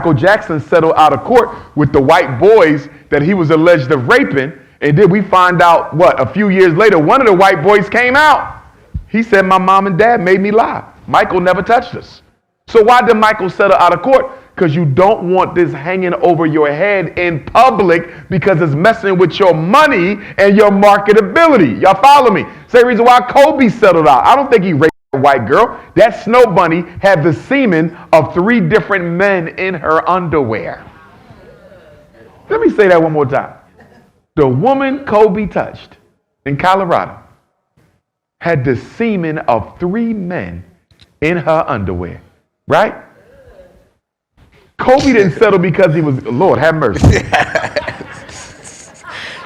Michael Jackson settled out of court with the white boys that he was alleged of raping, and then we find out, a few years later, one of the white boys came out. He said, my mom and dad made me lie. Michael never touched us. So why did Michael settle out of court? Because you don't want this hanging over your head in public because it's messing with your money and your marketability. Y'all follow me? Same reason why Kobe settled out. I don't think he raped a white girl. That snow bunny had the semen of 3 different men in her underwear. Let me say that one more time. The woman Kobe touched in Colorado had the semen of 3 men in her underwear, right? Kobe didn't settle because he was, Lord have mercy.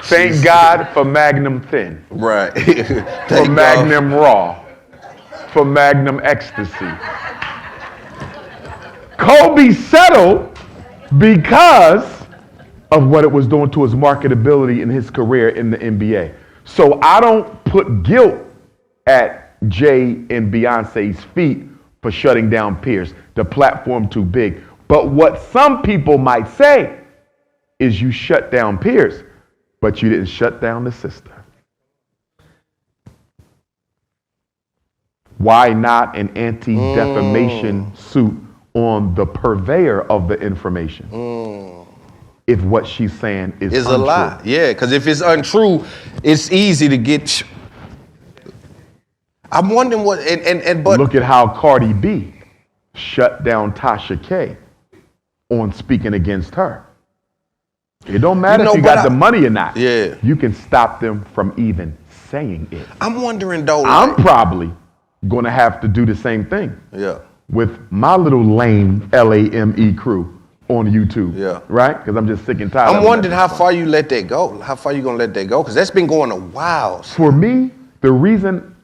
Thank God for Magnum Thin. Right. For Magnum Raw. For Magnum Ecstasy. Kobe settled because of what it was doing to his marketability in his career in the NBA. So I don't put guilt at Jay and Beyonce's feet for shutting down Pierce. The platform too big. But what some people might say is you shut down Pierce, but you didn't shut down the sister. Why not an anti-defamation suit on the purveyor of the information? If what she's saying is untrue. A lie. Yeah, because if it's untrue, it's easy to get. I'm wondering what, but look at how Cardi B shut down Tasha K on speaking against her. It don't matter if you got the money or not. Yeah. You can stop them from even saying it. I'm wondering though. I'm probably gonna have to do the same thing. Yeah. With my little lame LAME crew on YouTube. Yeah. Right? Because I'm just sick and tired. I'm wondering how far you let that go. How far you gonna let that go? Because that's been going a while. For me, the reason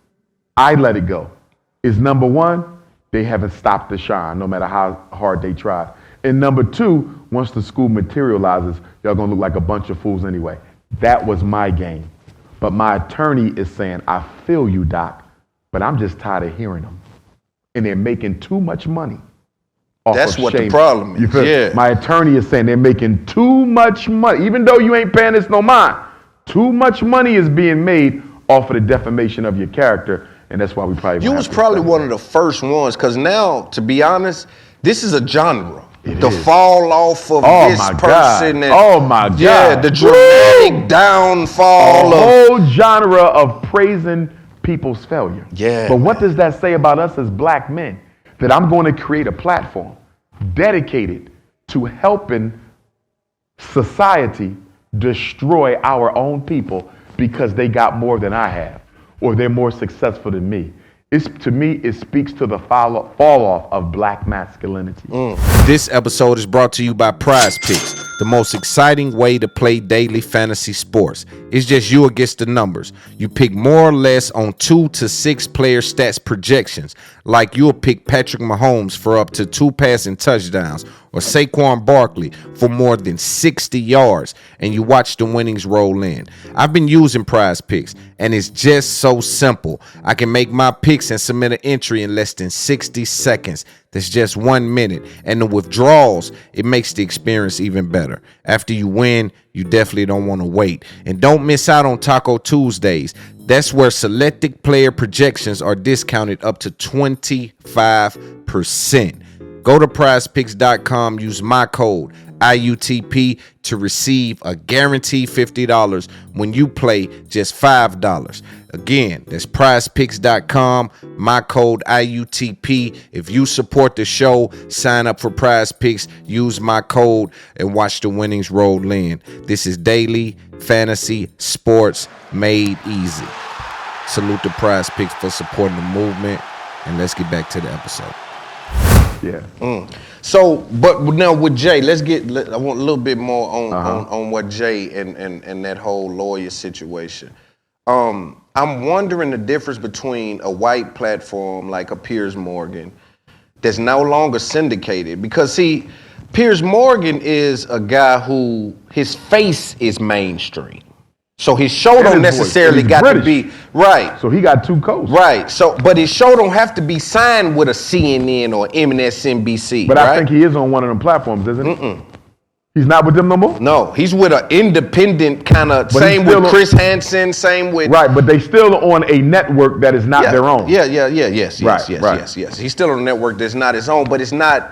I let it go is number one, they haven't stopped the shine, no matter how hard they tried. And number two, once the school materializes, y'all gonna look like a bunch of fools anyway. That was my game. But my attorney is saying, I feel you, Doc, but I'm just tired of hearing them. And they're making too much money. That's what the problem is. Yeah. My attorney is saying they're making too much money. Even though you ain't paying this no mind, too much money is being made off of the defamation of your character. And that's why we probably. You was probably one of the first ones, because now, to be honest, this is a genre. The fall off of this person. And, oh my God. Yeah, the dramatic downfall. A whole genre of praising people's failure. Yeah. But what does that say about us as black men? That I'm going to create a platform dedicated to helping society destroy our own people because they got more than I have, or they're more successful than me. To me, it speaks to the fall off of black masculinity. This episode is brought to you by Prize Picks, the most exciting way to play daily fantasy sports. It's just you against the numbers. You pick more or less on 2 to 6 player stats projections, like you'll pick Patrick Mahomes for up to 2 passing touchdowns, or Saquon Barkley for more than 60 yards, and you watch the winnings roll in. I've been using Prize Picks, and it's just so simple. I can make my picks and submit an entry in less than 60 seconds. That's just 1 minute. And the withdrawals, it makes the experience even better. After you win, you definitely don't want to wait. And don't miss out on Taco Tuesdays. That's where selected player projections are discounted up to 25%. Go to prizepicks.com, use my code IUTP to receive a guaranteed $50 when you play just $5. Again, that's prizepicks.com, my code IUTP. If you support the show, sign up for Prize Picks, use my code, and watch the winnings roll in. This is daily fantasy sports made easy. Salute to Prize Picks for supporting the movement, and let's get back to the episode. Yeah. So, but now with Jay, I want a little bit more on what Jay and that whole lawyer situation. I'm wondering the difference between a white platform like a Piers Morgan that's no longer syndicated, because see, Piers Morgan is a guy who his face is mainstream. So his show And don't his voice. necessarily And he's got British. to be right. So he got 2 coasts. Right. So, but his show don't have to be signed with a CNN or MSNBC. But right? I think he is on one of them platforms, isn't he? He's not with them no more? No, he's with an independent kind of, same with Chris Hansen, same with... Right, but they still on a network that is not their own. Yes. He's still on a network that's not his own, but it's not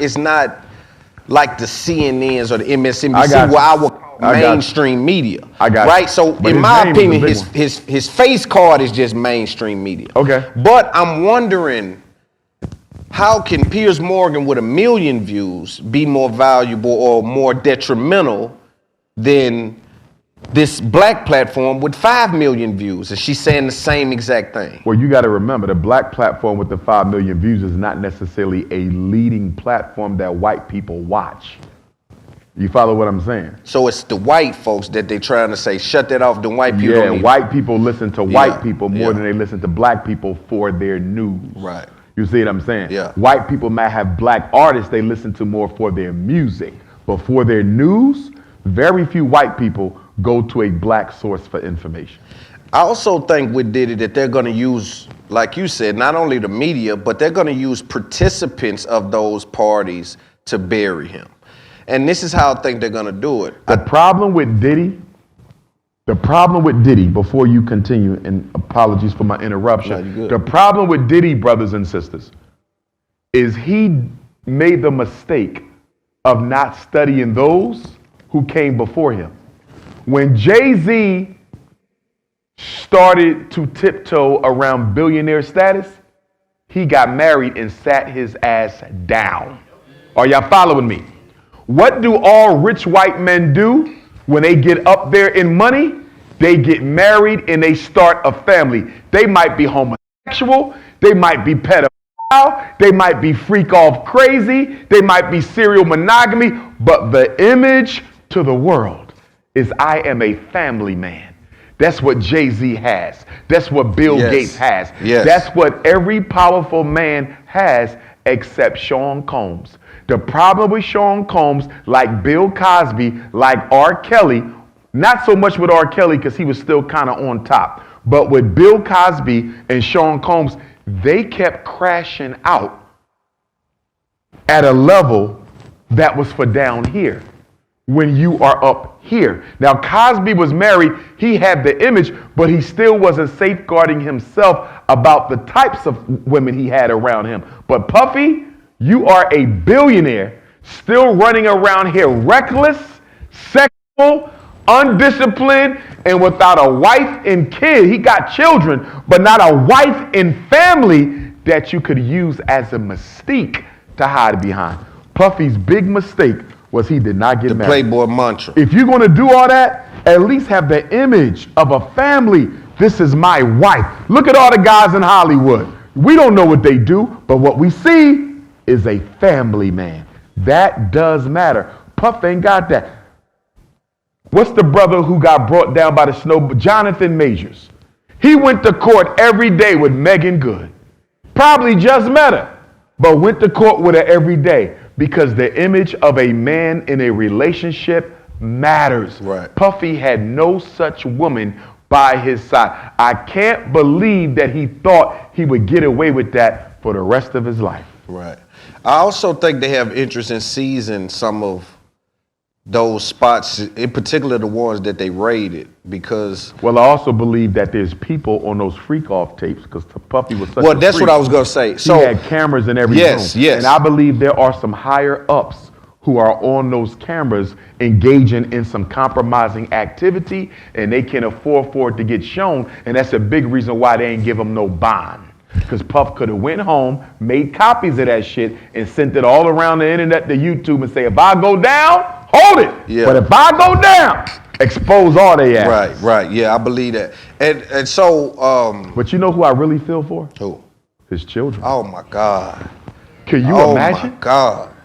like the CNNs or the MSNBC, where I would call mainstream media. I got right? So but in my opinion, his face card is just mainstream media. Okay. But I'm wondering, how can Piers Morgan with 1 million views be more valuable or more detrimental than this black platform with 5 million views? Is she saying the same exact thing? Well, you got to remember, the black platform with the 5 million views is not necessarily a leading platform that white people watch. You follow what I'm saying? So it's the white folks that they trying to say, shut that off, the white people don't need white people listen to white people more than they listen to black people for their news. Right. You see what I'm saying? Yeah. White people might have black artists they listen to more for their music, but for their news, very few white people go to a black source for information. I also think with Diddy that they're going to use, like you said, not only the media, but they're going to use participants of those parties to bury him. And this is how I think they're going to do it. The problem with Diddy, before you continue, and apologies for my interruption. No, you're good. The problem with Diddy, brothers and sisters, is he made the mistake of not studying those who came before him. When Jay-Z started to tiptoe around billionaire status, he got married and sat his ass down. Are y'all following me? What do all rich white men do when they get up there in money? They get married and they start a family. They might be homosexual, they might be pedophile, they might be freak off crazy, they might be serial monogamy, but the image to the world is I am a family man. That's what Jay-Z has. That's what Bill Gates has. Yes. That's what every powerful man has except Sean Combs. The problem with Sean Combs, like Bill Cosby, like R. Kelly, not so much with R. Kelly because he was still kind of on top, but with Bill Cosby and Sean Combs, they kept crashing out at a level that was for down here when you are up here. Now, Cosby was married, he had the image, but he still wasn't safeguarding himself about the types of women he had around him. But Puffy, you are a billionaire still running around here reckless, sexual, undisciplined, and without a wife and kid. He got children, but not a wife and family that you could use as a mystique to hide behind. Puffy's big mistake was he did not get married. The Playboy mantra. If you're going to do all that, at least have the image of a family. This is my wife. Look at all the guys in Hollywood. We don't know what they do, but what we see is a family man. That does matter. Puff ain't got that. What's the brother who got brought down by the snow? Jonathan Majors. He went to court every day with Megan Good. Probably just met her, but went to court with her every day because the image of a man in a relationship matters. Right. Puffy had no such woman by his side. I can't believe that he thought he would get away with that for the rest of his life. Right. I also think they have interest in seizing some of those spots, in particular the ones that they raided, because... Well, I also believe that there's people on those freak-off tapes, because Puffy was such a that's freak. what I was going to say. So he had cameras in every room. Yes. And I believe there are some higher-ups who are on those cameras engaging in some compromising activity, and they can afford for it to get shown, and that's a big reason why they ain't give them no bond. Because Puff could have went home, made copies of that shit, and sent it all around the internet to YouTube and say, if I go down, hold it. Yeah. But if I go down, expose all they ass. Right. Yeah, I believe that. And so... But you know who I really feel for? Who? His children. Oh, my God. Can you imagine? Oh, my God.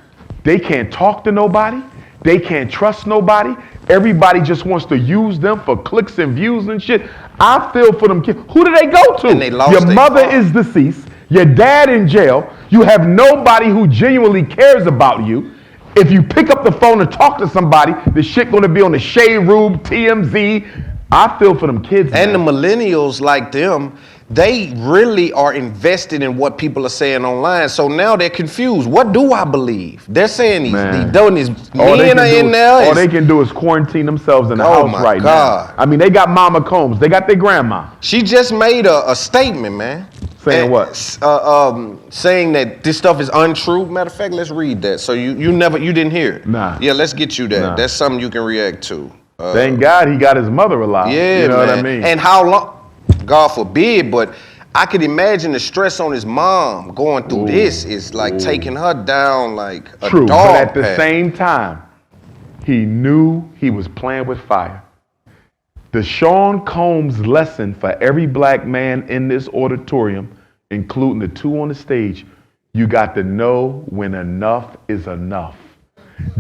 They can't talk to nobody. They can't trust nobody. Everybody just wants to use them for clicks and views and shit. I feel for them kids. Who do they go to? And they lost Your mother father. is deceased. Your dad in jail. You have nobody who genuinely cares about you. If you pick up the phone and talk to somebody, the shit gonna be on the Shade Room, TMZ, I feel for them kids. And man. the millennials like them, they really are invested in what people are saying online. So now they're confused. What do I believe? They're saying these men are in there. All they can do is quarantine themselves in the house right now. I mean, they got Mama Combs. They got their grandma. She just made a statement, man. Saying what? Saying that this stuff is untrue. Matter of fact, let's read that. So you didn't hear it. Nah. Yeah, let's get you that. Nah. That's something you can react to. Thank God he got his mother alive. Yeah, you know man. what I mean? And how long? God forbid, but I could imagine the stress on his mom going through this is like taking her down like a True, dog but at the pack. same time, he knew he was playing with fire. The Sean Combs lesson for every black man in this auditorium, including the two on the stage, you got to know when enough is enough.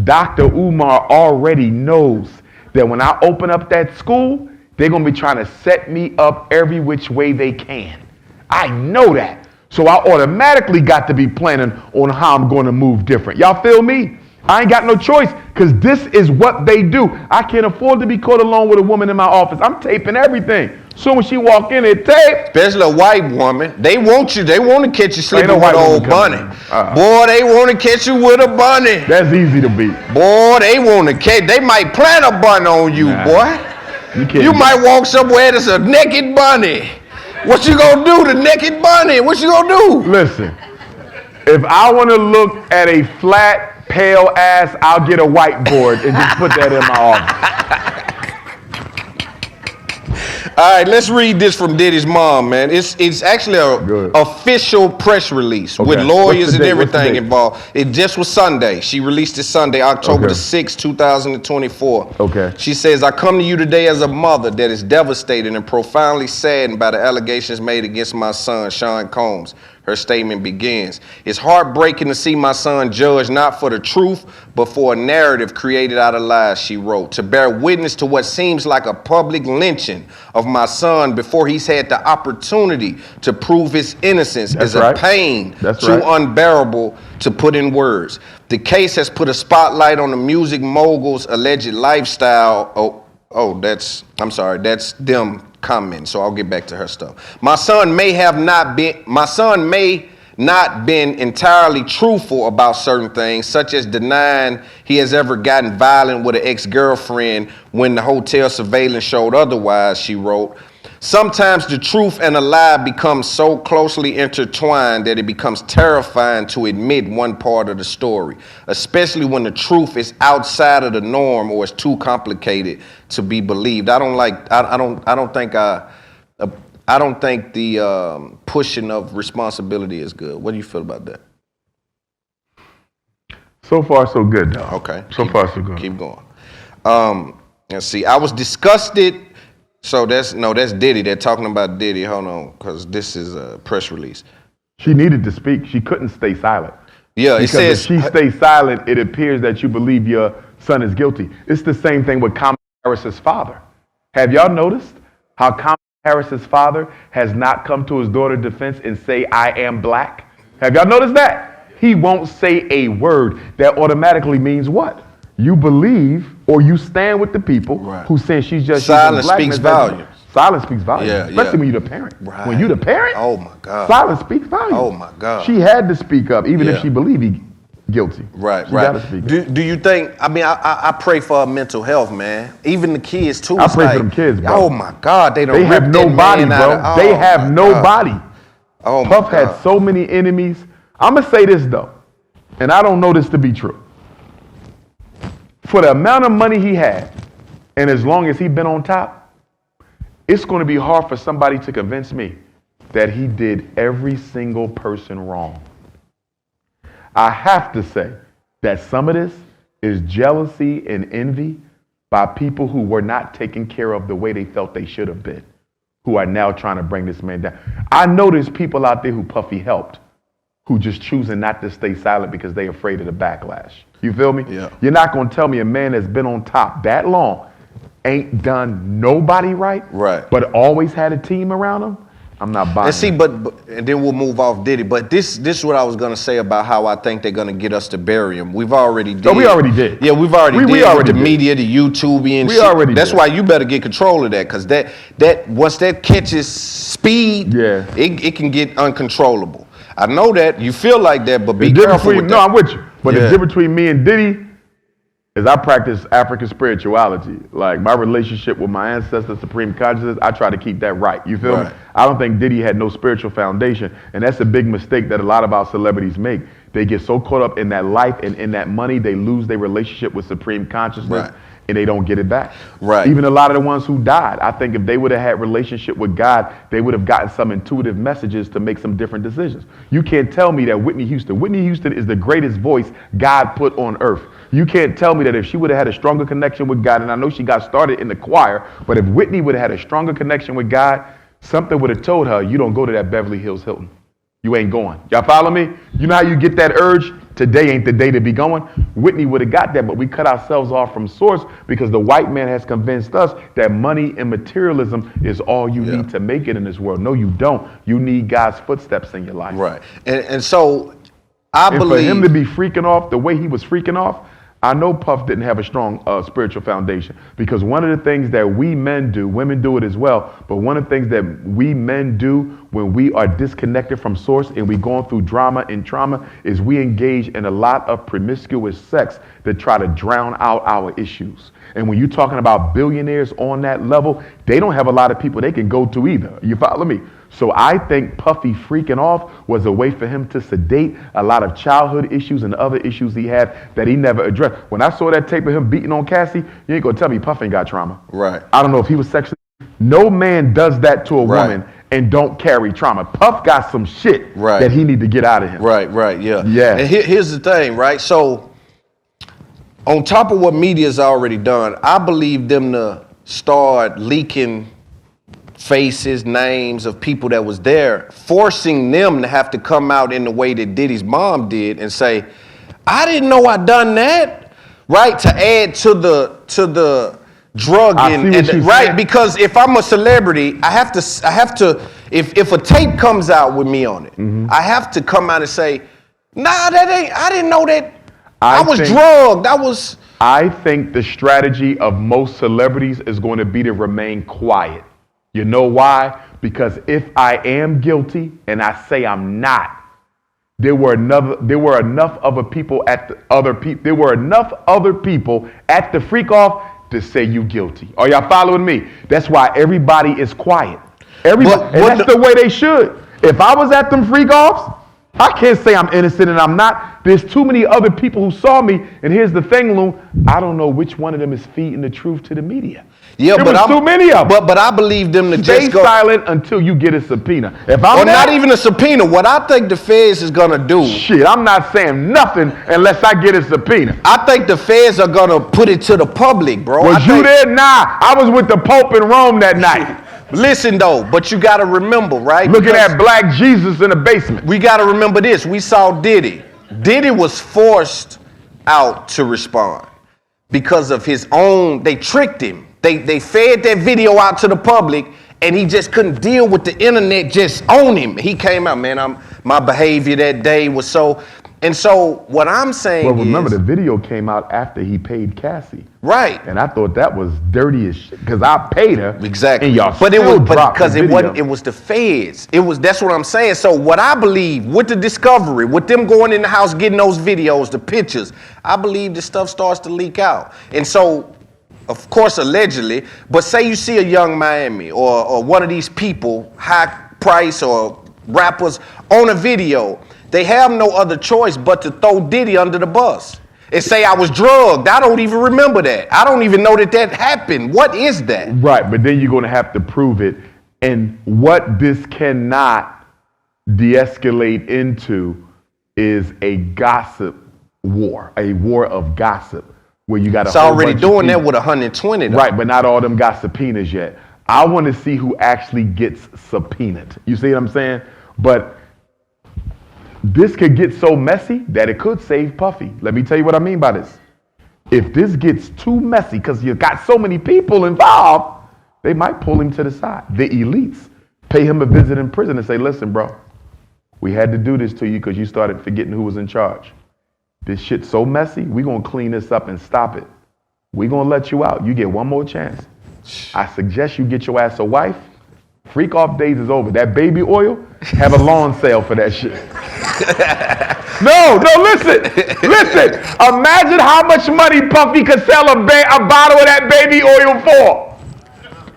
Dr. Umar already knows that when I open up that school, they're going to be trying to set me up every which way they can. I know that. So I automatically got to be planning on how I'm going to move different. Y'all feel me? I ain't got no choice because this is what they do. I can't afford to be caught alone with a woman in my office. I'm taping everything. Soon as she walk in, it tape. Especially a white woman. They want you. They want to catch you sleeping with an old bunny. Boy, they want to catch you with a bunny. That's easy to beat. Boy, they want to catch. They might plant a bunny on you, boy. You might walk somewhere that's a naked bunny. What you gonna do, the naked bunny? What you gonna do? Listen, if I want to look at a flat, pale ass, I'll get a whiteboard and just put that in my office. All right, let's read this from Diddy's mom, man. It's actually a official press release with lawyers and everything involved. It just was Sunday. She released it Sunday, October the 6th, 2024. Okay. She says, I come to you today as a mother that is devastated and profoundly saddened by the allegations made against my son, Sean Combs. Her statement begins, it's heartbreaking to see my son judged not for the truth, but for a narrative created out of lies, she wrote. To bear witness to what seems like a public lynching of my son before he's had the opportunity to prove his innocence is a pain too unbearable to put in words. The case has put a spotlight on the music mogul's alleged lifestyle. That's them commenting, so I'll get back to her stuff. My son may not been entirely truthful about certain things, such as denying he has ever gotten violent with an ex-girlfriend when the hotel surveillance showed otherwise, she wrote. Sometimes the truth and a lie become so closely intertwined that it becomes terrifying to admit one part of the story, especially when the truth is outside of the norm or is too complicated to be believed. I don't think the pushing of responsibility is good. What do you feel about that? So far, so good, though. Okay. So far, so good. Keep going. Let's see. I was disgusted. So that's Diddy. They're talking about Diddy. Hold on, because this is a press release. She needed to speak. She couldn't stay silent. Yeah, because if she stays silent, it appears that you believe your son is guilty. It's the same thing with Kamala Harris's father. Have y'all noticed how Kamala Harris's father has not come to his daughter's defense and say, I am black? Have y'all noticed that? He won't say a word. That automatically means what? You believe or you stand with the people who say she's just silence speaks volume. Silence speaks volume, especially when you're the parent. Right. When you're the parent, oh my God, silence speaks volume. Oh my God, she had to speak up, even if she believed he guilty. Right, she gotta speak up. Do you think? I mean, I pray for her mental health, man. Even the kids too. I pray for them kids, bro. Oh my God, they have nobody, bro. They have nobody. Oh, Puff had so many enemies. I'm gonna say this though, and I don't know this to be true. For the amount of money he had, and as long as he's been on top, it's going to be hard for somebody to convince me that he did every single person wrong. I have to say that some of this is jealousy and envy by people who were not taken care of the way they felt they should have been, who are now trying to bring this man down. I know there's people out there who Puffy helped, who just choosing not to stay silent because they're afraid of the backlash. You feel me? Yeah. You're not going to tell me a man that's been on top that long ain't done nobody right, but always had a team around him, I'm not buying And see, it. but and then we'll move off Diddy. But this is what I was gonna say about how I think they're gonna get us to bury him. We've already did. No, we already did. Yeah, we've already did. We already with the did. media, the YouTube and We shit. already That's did. why you better get control of that, because that once that catches speed, Yeah. it can get uncontrollable. I know that you feel like that, but be The difference careful with between, that. no, I'm with you. But Yeah. the difference between me and Diddy is I practice African spirituality. Like my relationship with my ancestors, supreme consciousness, I try to keep that right. You feel me? Right. I don't think Diddy had no spiritual foundation. And that's a big mistake that a lot of our celebrities make. They get so caught up in that life and in that money, they lose their relationship with supreme consciousness. Right. And they don't get it back. Right. Even a lot of the ones who died, I think if they would have had relationship with God, they would have gotten some intuitive messages to make some different decisions. You can't tell me that Whitney Houston is the greatest voice God put on earth. You can't tell me that if she would have had a stronger connection with God, and I know she got started in the choir, but if Whitney would have had a stronger connection with God, something would have told her, you don't go to that Beverly Hills Hilton. You ain't going. Y'all follow me? You know how you get that urge? Today ain't the day to be going. Whitney would have got that, but we cut ourselves off from source because the white man has convinced us that money and materialism is all you need to make it in this world. No, you don't. You need God's footsteps in your life. Right. And so I And believe for him to be freaking off the way he was freaking off, I know Puff didn't have a strong spiritual foundation, because one of the things that we men do, women do it as well, but one of the things that we men do when we are disconnected from source and we going through drama and trauma is we engage in a lot of promiscuous sex that try to drown out our issues. And when you're talking about billionaires on that level, they don't have a lot of people they can go to either. You follow me? So I think Puffy freaking off was a way for him to sedate a lot of childhood issues and other issues he had that he never addressed. When I saw that tape of him beating on Cassie, you ain't gonna tell me Puff ain't got trauma. Right. I don't know if he was sexually. No man does that to a woman and don't carry trauma. Puff got some shit that he need to get out of him. Right, yeah. Yeah. And here's the thing, right? So on top of what media's already done, I believe them to start leaking faces, names of people that was there, forcing them to have to come out in the way that Diddy's mom did and say, I didn't know I done that, right? To add to the drug right? Because if I'm a celebrity, I have to if a tape comes out with me on it, I have to come out and say, nah, I didn't know that. I was drugged. I think the strategy of most celebrities is going to be to remain quiet. You know why? Because if I am guilty and I say I'm not, there were enough other people at the freak off to say you guilty. Are y'all following me? That's why everybody is quiet. And that's the way they should. If I was at them freak offs, I can't say I'm innocent and I'm not. There's too many other people who saw me. And here's the thing, Loon. I don't know which one of them is feeding the truth to the media. Yeah, there was too many of them. But I believe them to stay just go silent until you get a subpoena. If I'm not even a subpoena. What I think the feds is gonna do. Shit, I'm not saying nothing unless I get a subpoena. I think the feds are gonna put it to the public, bro. Was you there? Nah, I was with the Pope in Rome that night. Listen though, but you gotta remember, right? Looking at Black Jesus in the basement. We gotta remember this. We saw Diddy. Diddy was forced out to respond because of his own. They tricked him. They fed that video out to the public, and he just couldn't deal with the internet just on him. He came out, man, my behavior that day was so. And so what I'm saying well, remember the video came out after he paid Cassie. Right. And I thought that was dirty as shit because I paid her. Exactly. And y'all but it was because it wasn't. It was the feds. That's what I'm saying. So what I believe with the discovery, with them going in the house getting those videos, the pictures, I believe the stuff starts to leak out. And so, of course, allegedly, but say you see a Young Miami or one of these people, high price or rappers on a video. They have no other choice but to throw Diddy under the bus and say I was drugged. I don't even remember that. I don't even know that happened. What is that? Right, but then you're going to have to prove it. And what this cannot de-escalate into is a gossip war, a war of gossip, where you got It's already doing that with 120. Though. Right, but not all of them got subpoenas yet. I want to see who actually gets subpoenaed. You see what I'm saying? But this could get so messy that it could save Puffy. Let me tell you what I mean by this. If this gets too messy, because you got so many people involved, they might pull him to the side. The elites pay him a visit in prison and say, listen, bro, we had to do this to you because you started forgetting who was in charge. This shit's so messy, we're going to clean this up and stop it. We're going to let you out. You get one more chance. I suggest you get your ass a wife. Freak off days is over. That baby oil, have a lawn sale for that shit. No, listen. Imagine how much money Puffy could sell a bottle of that baby oil for.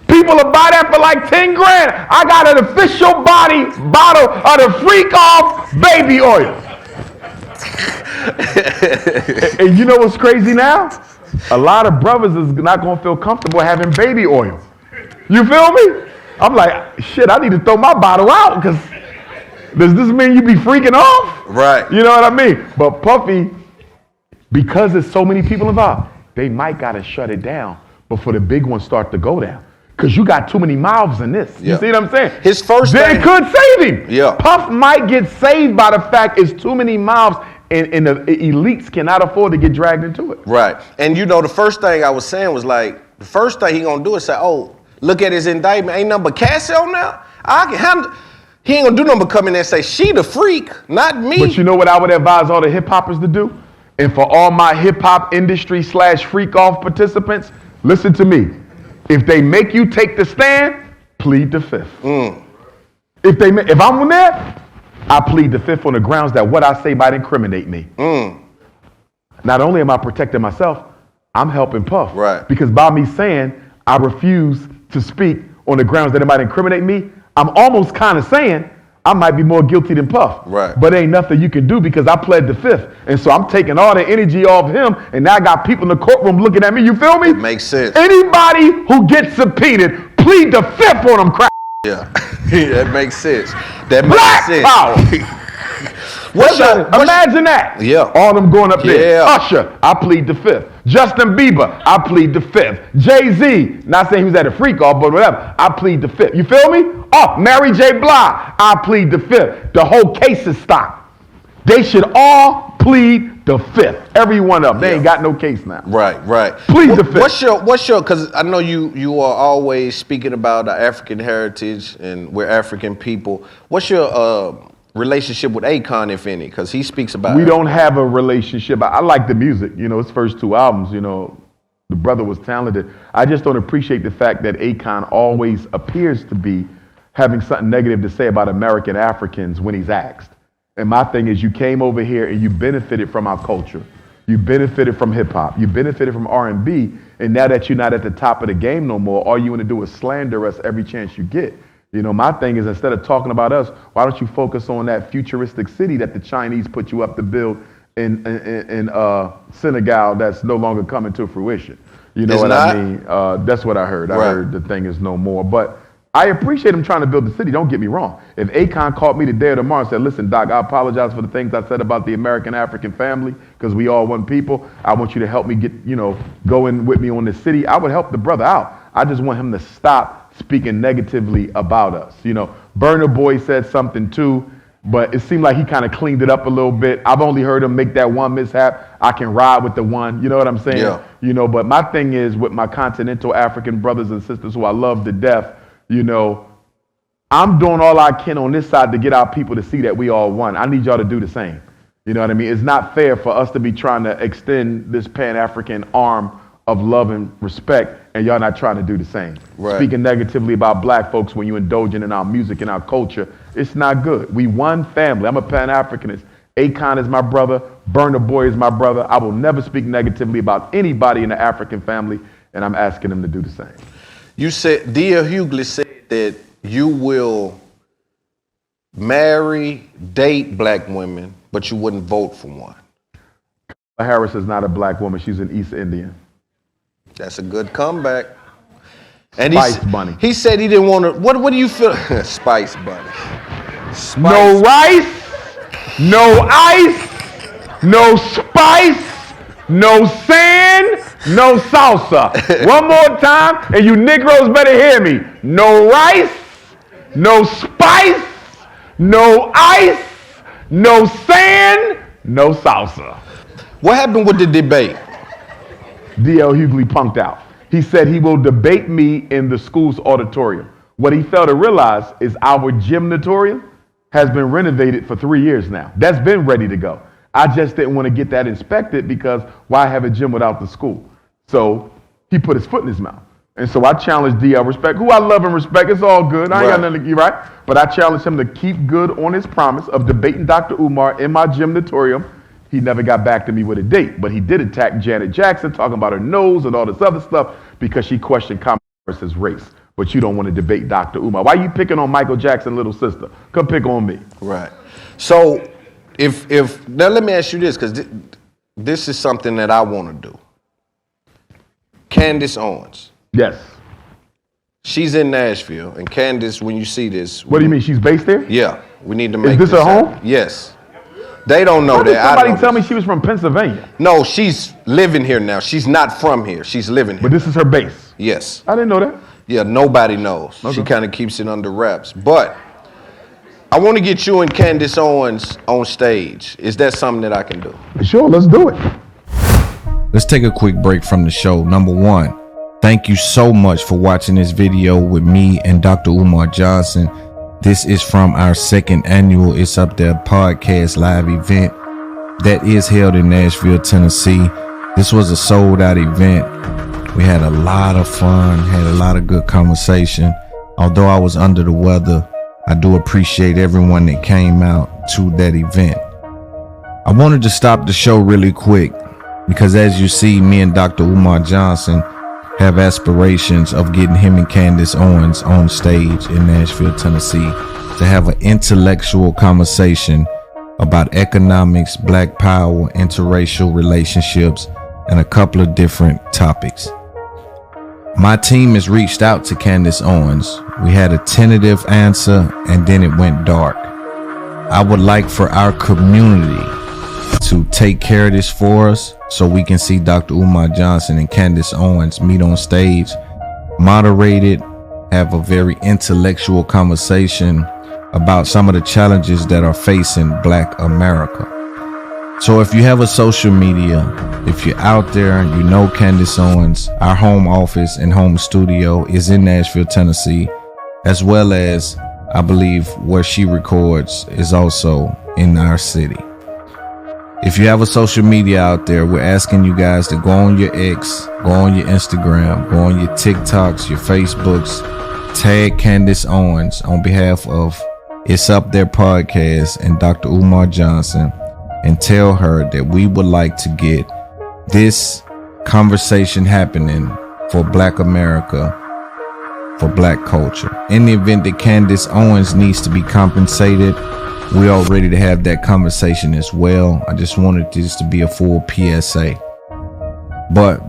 People will buy that for like 10 grand. I got an official bottle of the freak off baby oil. And you know what's crazy now? A lot of brothers is not gonna feel comfortable having baby oil. You feel me? I'm like, shit, I need to throw my bottle out because does this mean you be freaking off? Right. You know what I mean? But Puffy, because there's so many people involved, they might gotta shut it down before the big ones start to go down. Because you got too many mouths in this. Yeah. You see what I'm saying? His first thing. It could save him. Yeah. Puff might get saved by the fact it's too many mouths and the elites cannot afford to get dragged into it. Right. And you know, the first thing I was saying was like, the first thing he gonna do is say, oh, look at his indictment. Ain't nothing but Cassie on there. I can handle. He ain't gonna do nothing but come in there and say, she the freak, not me. But you know what I would advise all the hip hoppers to do? And for all my hip hop industry / freak off participants, listen to me. If they make you take the stand, plead the fifth. If I'm on there, I plead the fifth on the grounds that what I say might incriminate me. Not only am I protecting myself, I'm helping Puff. Right. Because by me saying I refuse to speak on the grounds that it might incriminate me, I'm almost kind of saying I might be more guilty than Puff. Right. But ain't nothing you can do because I pled the fifth. And so I'm taking all the energy off him, and now I got people in the courtroom looking at me. You feel me? Makes sense. Anybody who gets subpoenaed, plead the fifth on them crap. Yeah. That makes sense. That Black makes power. Imagine that. Yeah. All them going up there. Yeah. Usher, I plead the fifth. Justin Bieber, I plead the fifth. Jay-Z, not saying he was at a freak off, but whatever, I plead the fifth. You feel me? Oh, Mary J. Blige, I plead the fifth. The whole case is stopped. They should all plead the fifth. Every one of them. They ain't got no case now. Right. Plead the fifth. What's your, because I know you are always speaking about our African heritage and we're African people. What's your relationship with Akon, if any? Because he speaks about We don't have a relationship. I like the music. You know, his first 2 albums, you know, the brother was talented. I just don't appreciate the fact that Akon always appears to be having something negative to say about American Africans when he's asked. And my thing is, you came over here and you benefited from our culture. You benefited from hip hop. You benefited from R&B. And now that you're not at the top of the game no more, all you want to do is slander us every chance you get. You know, my thing is, instead of talking about us, why don't you focus on that futuristic city that the Chinese put you up to build in Senegal that's no longer coming to fruition? You know It's what not? I mean? That's what I heard. I Right. heard the thing is no more. But I appreciate him trying to build the city. Don't get me wrong. If Akon called me today or tomorrow and said, listen, Doc, I apologize for the things I said about the American African family because we all one people. I want you to help me get, go in with me on the city. I would help the brother out. I just want him to stop speaking negatively about us. Burna Boy said something too, but it seemed like he kind of cleaned it up a little bit. I've only heard him make that one mishap. I can ride with the one, you know what I'm saying? Yeah. But my thing is with my continental African brothers and sisters who I love to death, I'm doing all I can on this side to get our people to see that we all one. I need y'all to do the same. You know what I mean? It's not fair for us to be trying to extend this Pan-African arm of love and respect, and y'all not trying to do the same. Right. Speaking negatively about black folks when you indulging in our music and our culture, it's not good. We one family. I'm a Pan-Africanist. Akon is my brother. Burna Boy is my brother. I will never speak negatively about anybody in the African family, and I'm asking them to do the same. You said, D.L. Hughley said that you will marry, date black women, but you wouldn't vote for one. Harris is not a black woman. She's an East Indian. That's a good comeback. And Spice Bunny. He said he didn't want to. What do you feel? Spice Bunny. No rice, no ice, no spice, no sand, no salsa. One more time, and you Negroes better hear me. No rice, no spice, no ice, no sand, no salsa. What happened with the debate? D.L. Hughley punked out. He said he will debate me in the school's auditorium. What he failed to realize is our gymnatorium has been renovated for 3 years now. That's been ready to go. I just didn't want to get that inspected because why have a gym without the school? So he put his foot in his mouth. And so I challenged DL Respect, who I love and respect. It's all good. I ain't got nothing to give, right? But I challenged him to keep good on his promise of debating Dr. Umar in my gymnatorium. He never got back to me with a date, but he did attack Janet Jackson, talking about her nose and all this other stuff because she questioned Kamala Harris's race. But you don't want to debate Dr. Umar. Why you picking on Michael Jackson's little sister? Come pick on me. Right. So if now let me ask you this, because this is something that I want to do. Candace Owens. Yes. She's in Nashville, and Candace, when you see this, what do you mean? She's based there? Yeah, we need to make this her home? Happen. Yes. They don't know that. Somebody tell me she was from Pennsylvania. No, she's living here now. She's not from here. She's living here. But this is her base. Yes. I didn't know that. Yeah, nobody knows. Okay. She kind of keeps it under wraps. But I want to get you and Candace Owens on stage. Is that something that I can do? Sure, let's do it. Let's take a quick break from the show. Number one, thank you so much for watching this video with me and Dr. Umar Johnson. This is from our second annual It's Up There podcast live event that is held in Nashville, Tennessee. This was a sold out event. We had a lot of fun, had a lot of good conversation. Although I was under the weather, I do appreciate everyone that came out to that event. I wanted to stop the show really quick because as you see, me and Dr. Umar Johnson have aspirations of getting him and Candace Owens on stage in Nashville, Tennessee to have an intellectual conversation about economics, black power, interracial relationships, and a couple of different topics. My team has reached out to Candace Owens. We had a tentative answer and then it went dark. I would like for our community to take care of this for us so we can see Dr. Umar Johnson and Candace Owens meet on stage, moderate it, have a very intellectual conversation about some of the challenges that are facing Black America. So if you have a social media, if you're out there and you know Candace Owens, our home office and home studio is in Nashville, Tennessee, as well as I believe where she records is also in our city. If you have a social media out there, we're asking you guys to go on your X, go on your Instagram, go on your TikToks, your Facebooks, tag Candace Owens on behalf of It's Up There Podcast and Dr. Umar Johnson, and tell her that we would like to get this conversation happening for Black America, for Black culture. In the event that Candace Owens needs to be compensated, we are ready to have that conversation as well. I just wanted this to be a full PSA. But,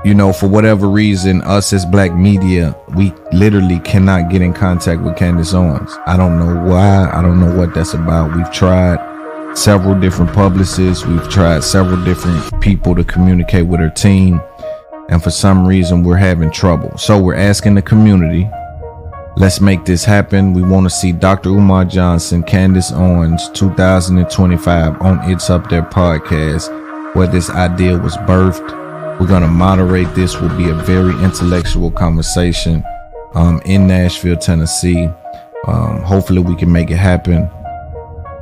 you know, for whatever reason, us as Black media, we literally cannot get in contact with Candace Owens. I don't know why. I don't know what that's about. We've tried several different publicists. We've tried several different people to communicate with her team. And for some reason, we're having trouble. So we're asking the community, let's make this happen. We want to see Dr. Umar Johnson, Candace Owens, 2025 on It's Up There Podcast, where this idea was birthed. We're going to moderate this. Will be a very intellectual conversation in Nashville, Tennessee. Hopefully we can make it happen.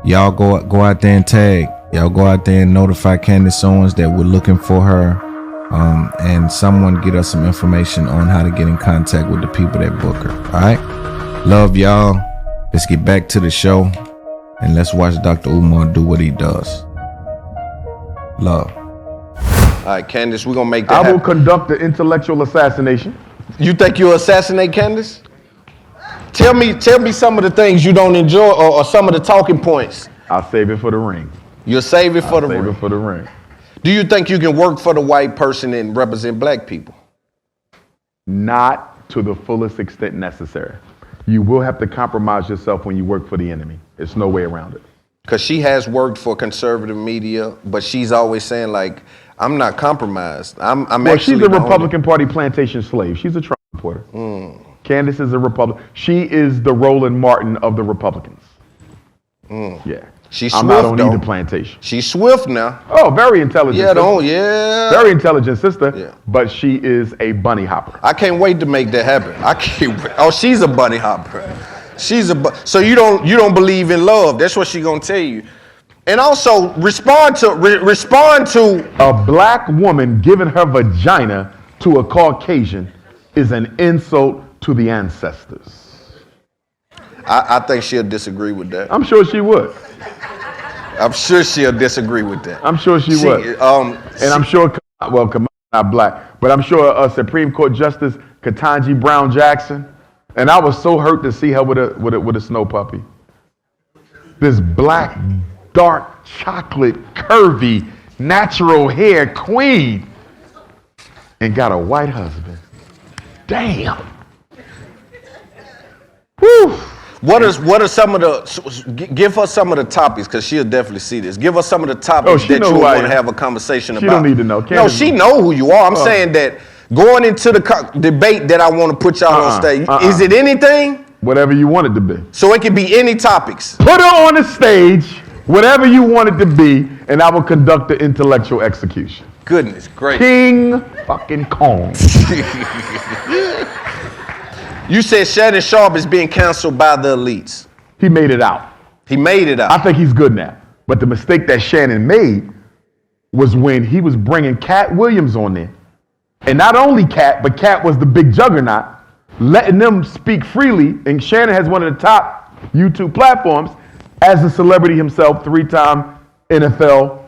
Y'all go out there and tag. Y'all go out there and notify Candace Owens that we're looking for her. And someone get us some information on how to get in contact with the people that book her. All right. Love y'all. Let's get back to the show and let's watch Dr. Umar do what he does. Love. All right, Candace, we're going to make that happen. I will conduct the intellectual assassination. You think you'll assassinate Candace? Tell me some of the things you don't enjoy or some of the talking points. I'll save it for the ring. You'll save it for the ring? I'll save it for the ring. Do you think you can work for the white person and represent Black people? Not to the fullest extent necessary. You will have to compromise yourself when you work for the enemy. There's no way around it. Because she has worked for conservative media, but she's always saying, like, I'm not compromised. I'm well, she's a Republican Party plantation slave. She's a Trump supporter. Candace is a Republican. She is the Roland Martin of the Republicans. Yeah. She's I'm swift, not on though. either plantation. She's swift now. Oh, very intelligent. Yeah, sister. don't, yeah. Very intelligent sister, Yeah. but she is a bunny hopper. I can't wait to make that happen. I can't wait. Oh, she's a bunny hopper. So you don't believe in love. That's what she gonna tell you. And also respond to A black woman giving her vagina to a Caucasian is an insult to the ancestors. I think she'll disagree with that. I'm sure she would. I'm sure she'll disagree with that. I'm sure she would. And I'm sure, well, Kamal's not black, but I'm sure Supreme Court Justice Ketanji Brown Jackson, and I was so hurt to see her with a snow puppy. This black, dark, chocolate, curvy, natural hair queen, and got a white husband. Damn. Whew. What are some of the, give her some of the topics, because she'll definitely see this. Give her some of the topics that you want to have a conversation about. She don't need to know. No, she know who you are. I'm saying that going into the debate that I want to put y'all on stage, is it anything? Whatever you want it to be. So it can be any topics. Put her on the stage, whatever you want it to be, and I will conduct the intellectual execution. Goodness gracious. King fucking Kong. You said Shannon Sharpe is being canceled by the elites. He made it out. He made it out. I think he's good now. But the mistake that Shannon made was when he was bringing Cat Williams on there. And not only Cat, but Cat was the big juggernaut, letting them speak freely. And Shannon has one of the top YouTube platforms as a celebrity himself, 3-time NFL,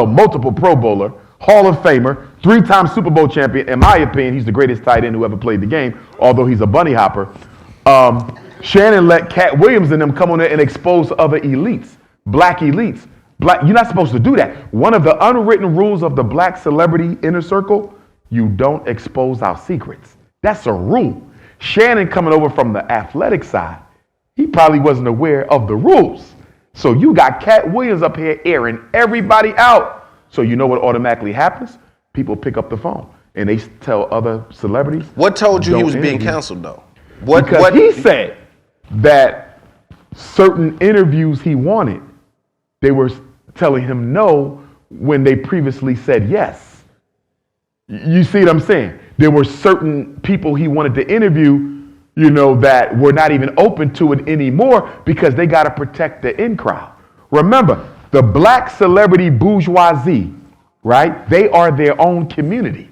multiple Pro Bowler, Hall of Famer, 3-time Super Bowl champion. In my opinion, he's the greatest tight end who ever played the game, although he's a bunny hopper. Shannon let Cat Williams and them come on there and expose other elites, black elites. You're not supposed to do that. One of the unwritten rules of the black celebrity inner circle, you don't expose our secrets. That's a rule. Shannon coming over from the athletic side, he probably wasn't aware of the rules. So you got Cat Williams up here airing everybody out. So you know what automatically happens? People pick up the phone and they tell other celebrities. What told you he was being canceled though? What he said that certain interviews he wanted, they were telling him no when they previously said yes. You see what I'm saying? There were certain people he wanted to interview, that were not even open to it anymore because they got to protect the in crowd. Remember, the black celebrity bourgeoisie, right? They are their own community.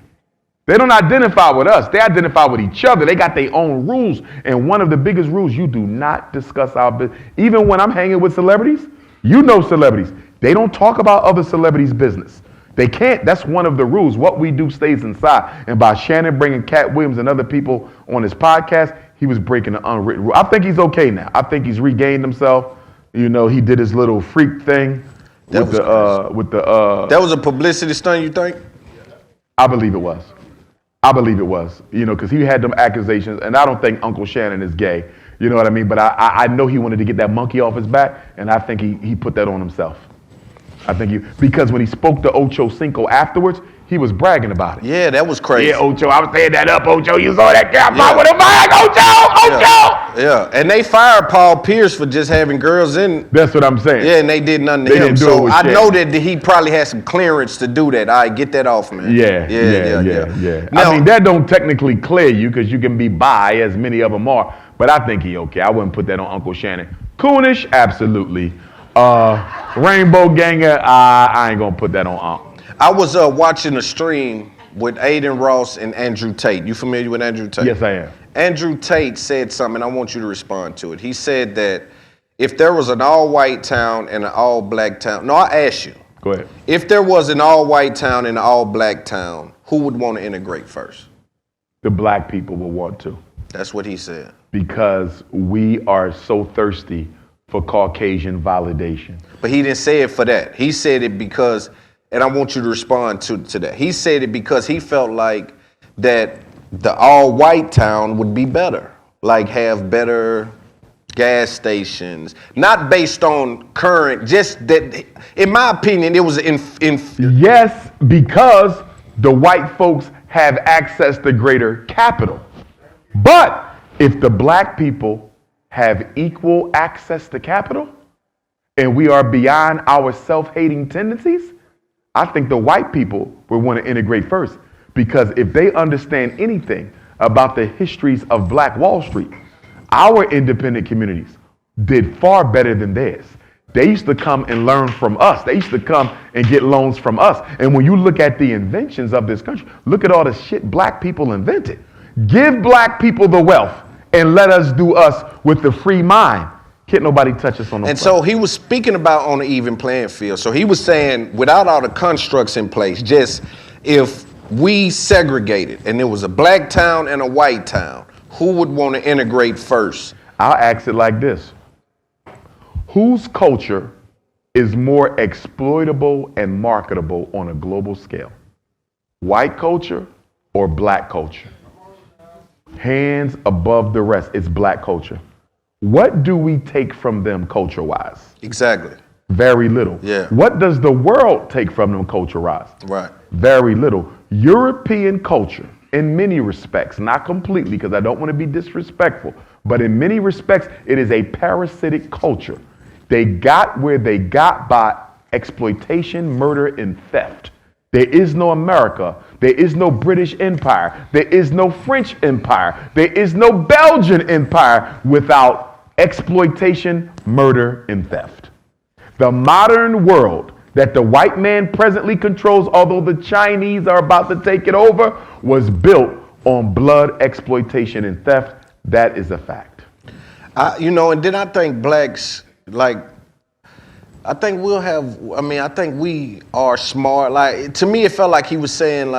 They don't identify with us. They identify with each other. They got their own rules. And one of the biggest rules, you do not discuss our business. Even when I'm hanging with celebrities, celebrities, they don't talk about other celebrities' business. They can't. That's one of the rules. What we do stays inside. And by Shannon bringing Cat Williams and other people on his podcast, he was breaking the unwritten rule. I think he's okay now. I think he's regained himself. He did his little freak thing with the. That was a publicity stunt, you think? I believe it was. Because he had them accusations, and I don't think Uncle Shannon is gay. You know what I mean? But I know he wanted to get that monkey off his back, and I think he put that on himself. Because when he spoke to Ocho Cinco afterwards, he was bragging about it. Yeah, that was crazy. Yeah, Ocho, I was saying that up, Ocho. You saw that guy with a bag, Ocho. Yeah, and they fired Paul Pierce for just having girls in. That's what I'm saying. Yeah, and they did nothing to him. So I know that he probably had some clearance to do that. All right, get that off, man. Yeah. Now, that don't technically clear you because you can be bi, as many of them are. But I think he okay. I wouldn't put that on Uncle Shannon. Coonish, absolutely. Rainbow Ganger, I ain't gonna put that on Unc. I was watching a stream with Aiden Ross and Andrew Tate. You familiar with Andrew Tate? Yes, I am. Andrew Tate said something, I want you to respond to it. He said that if there was an all-white town and an all-black town, no, I asked you. Go ahead. If there was an all-white town and an all-black town, who would want to integrate first? The black people will want to. That's what he said. Because we are so thirsty for Caucasian validation. But he didn't say it for that. He said it because, and I want you to respond to that. He said it because he felt like that the all-white town would be better, like have better gas stations, not based on current, just that, in my opinion, it was Yes, because the white folks have access to greater capital. But if the black people have equal access to capital and we are beyond our self-hating tendencies, I think the white people will want to integrate first, because if they understand anything about the histories of Black Wall Street, our independent communities did far better than theirs. They used to come and learn from us. They used to come and get loans from us. And when you look at the inventions of this country, look at all the shit Black people invented. Give Black people the wealth and let us do us with the free mind. Can't nobody touch us on the And so he was speaking about on an even playing field. So he was saying, without all the constructs in place, just if we segregated and there was a Black town and a white town, who would want to integrate first? I'll ask it like this. Whose culture is more exploitable and marketable on a global scale? White culture or Black culture? Hands above the rest, it's Black culture. What do we take from them culture-wise? Exactly. Very little. Yeah. What does the world take from them culture-wise? Right. Very little. European culture, in many respects, not completely, because I don't want to be disrespectful, but in many respects, it is a parasitic culture. They got where they got by exploitation, murder, and theft. There is no America. There is no British Empire. There is no French Empire. There is no Belgian Empire without exploitation, murder, and theft. The modern world that the white man presently controls, although the Chinese are about to take it over, was built on blood, exploitation, and theft. That is a fact. And then I think Blacks, I think I think we are smart. Like, to me, it felt like he was saying,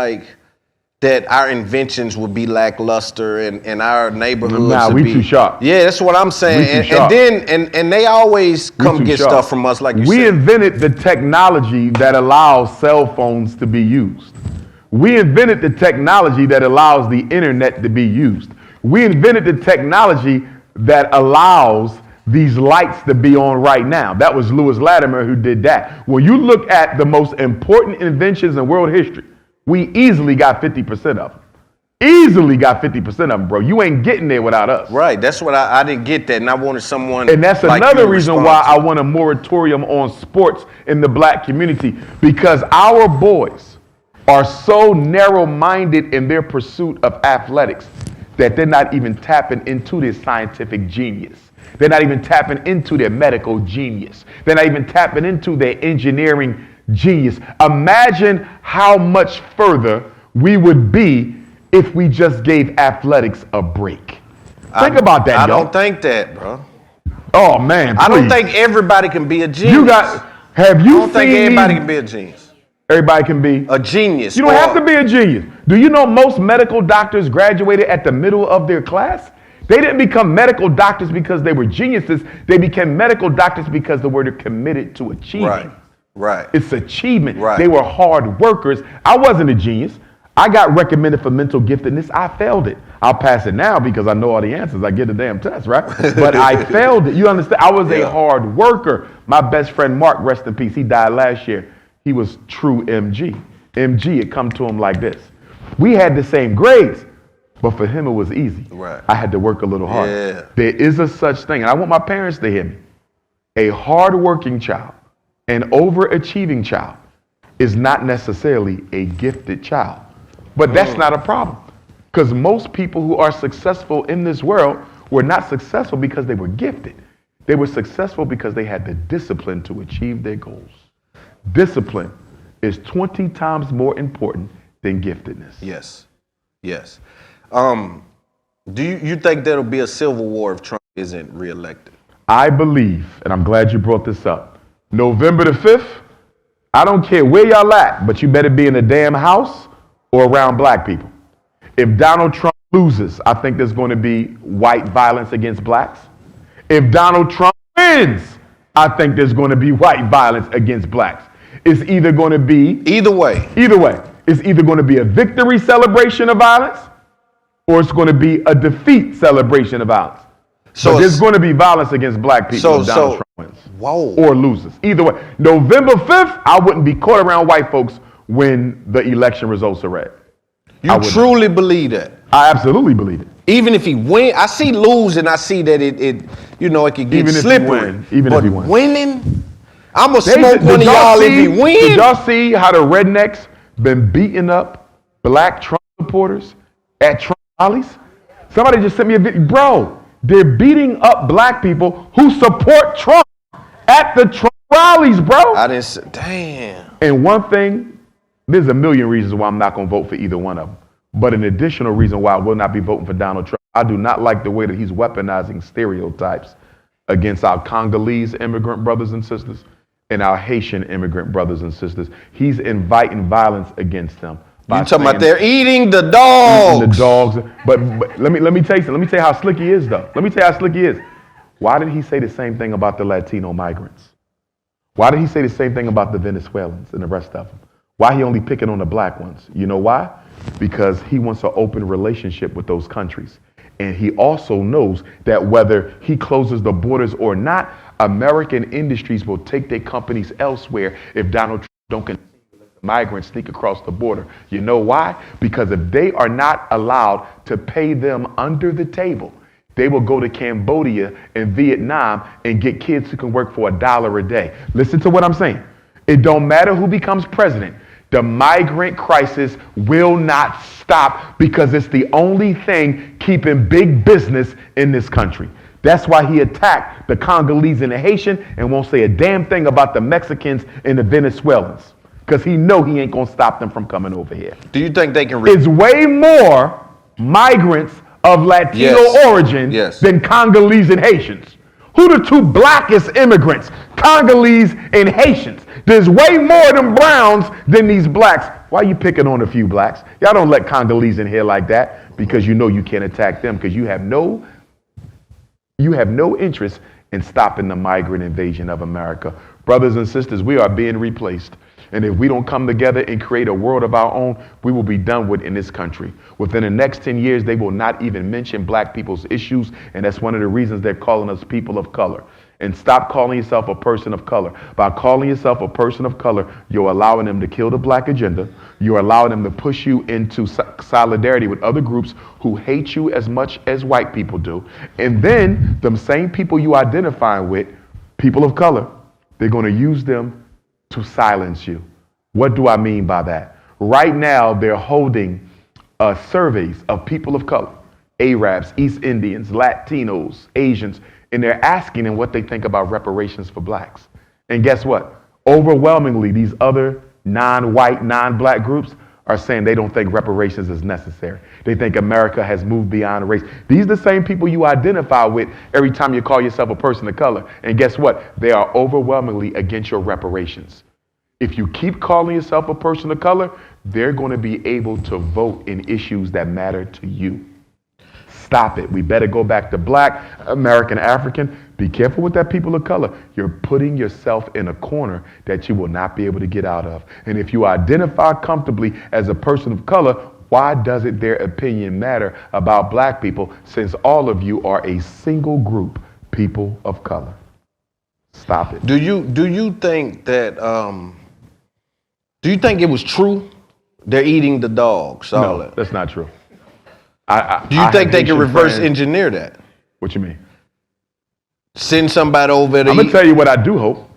that our inventions would be lackluster and our neighborhoods would we be too sharp. Yeah, that's what I'm saying. And they always come get stuff from us, like you said. We invented the technology that allows cell phones to be used. We invented the technology that allows the internet to be used. We invented the technology that allows these lights to be on right now. That was Lewis Latimer who did that. When you look at the most important inventions in world history, we easily got 50% of them. Easily got 50% of them, bro. You ain't getting there without us. Right. That's what I didn't get that, and I wanted someone. And that's like another you reason why I want a moratorium on sports in the Black community, because our boys are so narrow-minded in their pursuit of athletics that they're not even tapping into their scientific genius. They're not even tapping into their medical genius. They're not even tapping into their engineering genius. Imagine how much further we would be if we just gave athletics a break. Think about that, I don't think that, bro. Oh, man, please. I don't think everybody can be a genius. I don't think everybody can be a genius. Everybody can be a genius. You don't have to be a genius. Do you know most medical doctors graduated at the middle of their class? They didn't become medical doctors because they were geniuses. They became medical doctors because they were committed to achieving. Right. It's achievement. Right. They were hard workers. I wasn't a genius. I got recommended for mental giftedness. I failed it. I'll pass it now because I know all the answers. I get the damn test, right? But I failed it. You understand? I was a hard worker. My best friend Mark, rest in peace, he died last year. He was true MG. MG had come to him like this. We had the same grades, but for him it was easy. Right. I had to work a little harder. Yeah. There is a such thing, and I want my parents to hear me. A hard-working child, an overachieving child, is not necessarily a gifted child. But that's not a problem, because most people who are successful in this world were not successful because they were gifted. They were successful because they had the discipline to achieve their goals. Discipline is 20 times more important than giftedness. Yes. Do you think there'll be a civil war if Trump isn't reelected? I believe, and I'm glad you brought this up, November the 5th, I don't care where y'all at, but you better be in the damn house or around Black people. If Donald Trump loses, I think there's going to be white violence against Blacks. If Donald Trump wins, I think there's going to be white violence against Blacks. It's either going to be... Either way. It's either going to be a victory celebration of violence or it's going to be a defeat celebration of violence. So there's going to be violence against Black people if Donald Trump wins. Whoa. Or loses. Either way. November 5th, I wouldn't be caught around white folks when the election results are read. You truly believe that? I absolutely believe it. Even if he win, I see lose and I see that it could get Even slippery. If he wins. Winning, I'm gonna smoke one of y'all if he wins. Did y'all see how the rednecks been beating up black Trump supporters at Trump rallies? Somebody just sent me a video. Bro, they're beating up black people who support Trump at the Trump rallies, bro. I didn't say, damn. And one thing, there's a million reasons why I'm not going to vote for either one of them. But an additional reason why I will not be voting for Donald Trump, I do not like the way that he's weaponizing stereotypes against our Congolese immigrant brothers and sisters and our Haitian immigrant brothers and sisters. He's inviting violence against them. You talking about they're eating the dogs. Eating the dogs. But let me tell you something. Let me tell you how slick he is, though. Let me tell you how slick he is. Why did he say the same thing about the Latino migrants? Why did he say the same thing about the Venezuelans and the rest of them? Why he only picking on the black ones? You know why? Because he wants an open relationship with those countries. And he also knows that whether he closes the borders or not, American industries will take their companies elsewhere if Donald Trump don't continue to let the migrants sneak across the border. You know why? Because if they are not allowed to pay them under the table, they will go to Cambodia and Vietnam and get kids who can work for $1 a day. Listen to what I'm saying. It don't matter who becomes president. The migrant crisis will not stop because it's the only thing keeping big business in this country. That's why he attacked the Congolese and the Haitian and won't say a damn thing about the Mexicans and the Venezuelans because he know he ain't going to stop them from coming over here. Do you think they can... It's way more migrants of Latino origin than Congolese and Haitians. Who the two blackest immigrants? Congolese and Haitians. There's way more of them browns than these blacks. Why are you picking on a few blacks? Y'all don't let Congolese in here like that because you know you can't attack them because you have no interest in stopping the migrant invasion of America. Brothers and sisters, we are being replaced. And if we don't come together and create a world of our own, we will be done with in this country. Within the next 10 years, they will not even mention black people's issues. And that's one of the reasons they're calling us people of color. And stop calling yourself a person of color. By calling yourself a person of color, you're allowing them to kill the black agenda. You're allowing them to push you into solidarity with other groups who hate you as much as white people do. And then them same people you identify with, people of color, they're going to use them to silence you. What do I mean by that? Right now, they're holding surveys of people of color, Arabs, East Indians, Latinos, Asians, and they're asking them what they think about reparations for blacks. And guess what? Overwhelmingly, these other non-white, non-black groups are saying they don't think reparations is necessary. They think America has moved beyond race. These are the same people you identify with every time you call yourself a person of color. And guess what? They are overwhelmingly against your reparations. If you keep calling yourself a person of color, they're going to be able to vote in issues that matter to you. Stop it. We better go back to black, American, African. Be careful with that people of color. You're putting yourself in a corner that you will not be able to get out of. And if you identify comfortably as a person of color, why doesn't their opinion matter about black people since all of you are a single group, people of color? Stop it. Do you think that do you think it was true they're eating the dogs? No, that's not true. Do you think they can reverse engineer that? What you mean? Send somebody over to I'm going to tell you what I do hope.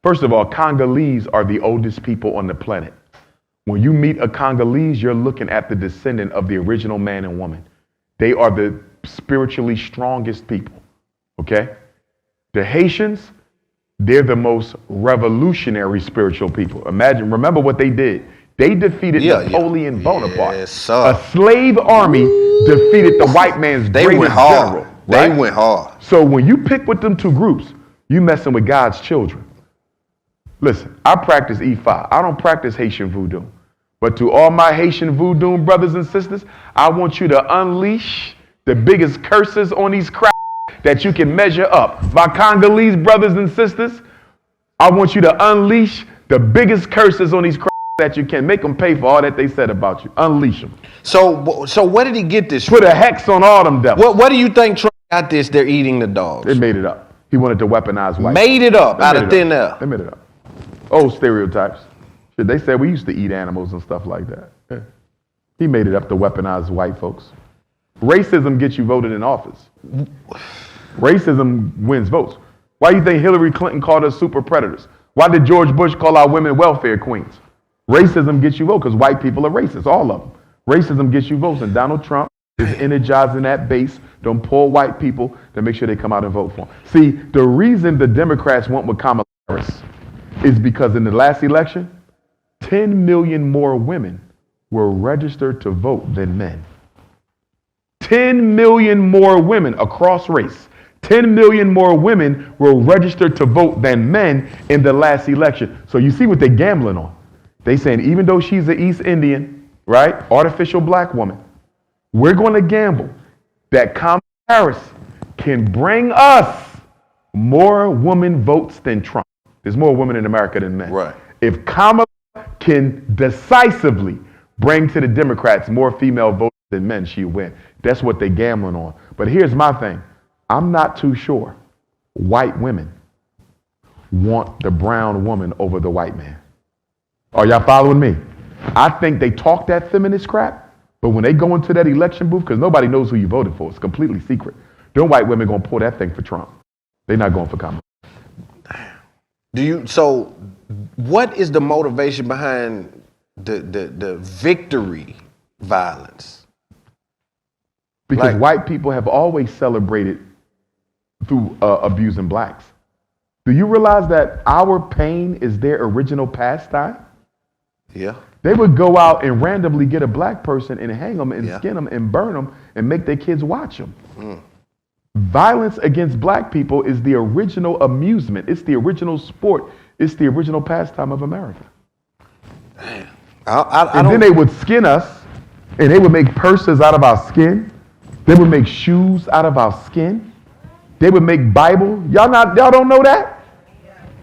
First of all, Congolese are the oldest people on the planet. When you meet a Congolese, you're looking at the descendant of the original man and woman. They are the spiritually strongest people, okay? The Haitians, they're the most revolutionary spiritual people. Remember what they did. They defeated Napoleon Bonaparte. Yes, a slave army defeated the white man's greatest general. Right? They went hard. So when you pick with them two groups, you messing with God's children. Listen, I practice Ifa. I don't practice Haitian voodoo. But to all my Haitian voodoo brothers and sisters, I want you to unleash the biggest curses on these crap that you can measure up. My Congolese brothers and sisters, I want you to unleash the biggest curses on these crap that you can. Make them pay for all that they said about you. Unleash them. So where did he get this? Put a hex on all them devils. What do you think Trump got this? They're eating the dogs. They made it up. He wanted to weaponize white. Made it up out of thin air. They made it up. Old stereotypes. Shit, they said we used to eat animals and stuff like that. Yeah. He made it up to weaponize white folks. Racism gets you voted in office. Racism wins votes. Why do you think Hillary Clinton called us super predators? Why did George Bush call our women welfare queens? Racism gets you votes because white people are racist, all of them. Racism gets you votes, and Donald Trump is energizing that base, them poor white people, to make sure they come out and vote for him. See, the reason the Democrats went with Kamala Harris is because in the last election, 10 million more women were registered to vote than men. 10 million more women across race. 10 million more women were registered to vote than men in the last election. So you see what they're gambling on. They saying even though she's an East Indian, right, artificial black woman, we're going to gamble that Kamala Harris can bring us more women votes than Trump. There's more women in America than men. Right. If Kamala can decisively bring to the Democrats more female votes than men, she'll win. That's what they're gambling on. But here's my thing. I'm not too sure white women want the brown woman over the white man. Are y'all following me? I think they talk that feminist crap, but when they go into that election booth, because nobody knows who you voted for, it's completely secret. Them white women gonna pull that thing for Trump. They're not going for Kamala. So what is the motivation behind the victory violence? Because white people have always celebrated through abusing blacks. Do you realize that our pain is their original pastime? Yeah. They would go out and randomly get a black person and hang them and skin them and burn them and make their kids watch them. Violence against black people is the original amusement. It's the original sport. It's the original pastime of America. And then they would skin us, and they would make purses out of our skin. They would make shoes out of our skin. They would make Bible. Y'all don't know that?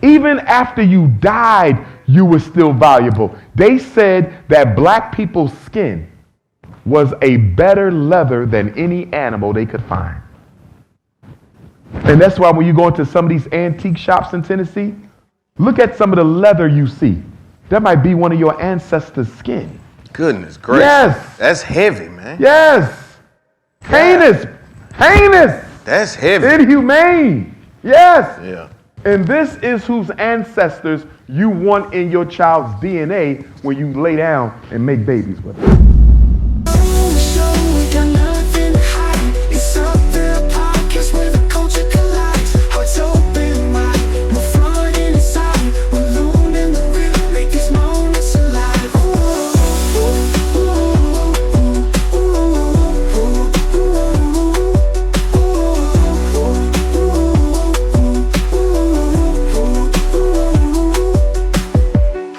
Even after you died, you were still valuable. They said that black people's skin was a better leather than any animal they could find. And that's why when you go into some of these antique shops in Tennessee, look at some of the leather you see. That might be one of your ancestors' skin. Goodness gracious. Yes. That's heavy, man. Yes. Heinous. Heinous. That's heavy. Inhumane. Yes. Yeah. And this is whose ancestors you want in your child's DNA when you lay down and make babies with them.